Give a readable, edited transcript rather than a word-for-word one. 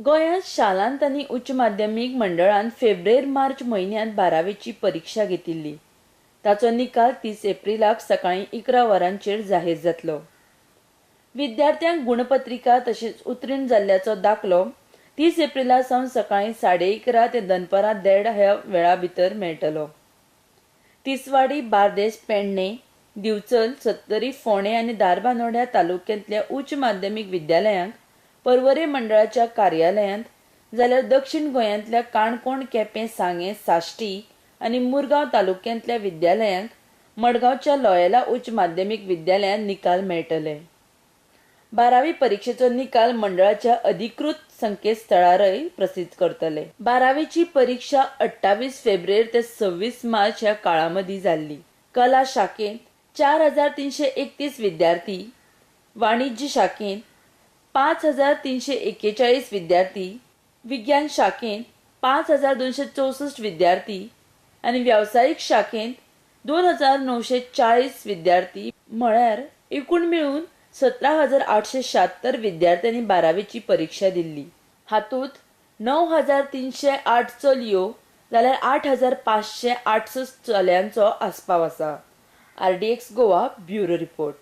गोंयांत शालांत आनी उच्च माध्यमीक मंडळान फेब्रेर-मार्च म्हयन्यांत 12वीची परीक्षा घेतिल्ली. ताचो निकाल 30 एप्रिलाक सकाळीं 11 वरांचेर जाहीर जातलो. विद्यार्थ्यांक गुणपत्रिका तशेंच उत्तीर्ण जाल्ल्याचो दाखलो 30 एप्रिला सावन सकाळीं 11:30 ते दनपारां 1:30 ह्या वेळा भितर मेळटलो. तिसवाडी, बार्देस, पेडणे, दिवचल, सत्तरी, फोंडें आनी धारबांदोड्या तालुक्यांतल्या उच्च माध्यमीक विद्यालयांक पर्वरे मंडळाच्या कार्यालयांत, जाल्यार दक्षिण गोंयांतल्या काणकोण, केपें, सांगें, साश्टी आनी मुरगांव तालुक्यांतल्या विद्यालयांक मडगांवच्या लॉयला उच्च माध्यमीक विद्यालयांत निकाल मेळटले. 12वी परीक्षेचो निकाल मंडळाच्या अधिकृत संकेतस्थळारय प्रसिद्ध करतले. 12वीची परीक्षा 28 फेब्रेर ते 26 मार्च ह्या काळामदीं जाल्ली. कला शाखेंत 4,331 विद्यार्थी, वाणिज्य शाखेंत 5,341 विद्यार्थी, विज्ञान शाखेंत 5,264 विद्यार्थी आनी व्यावसायिक शाखेंत 2,940 विद्यार्थी म्हळ्यार एकूण मेळून 17,876 विद्यार्थ्यांनी 12वीची परीक्षा दिल्ली. हातूंत 9,308 चलयो जाल्यार 8,568 चल्यांचो आस्पाव आसा. RDX Goa bureau report.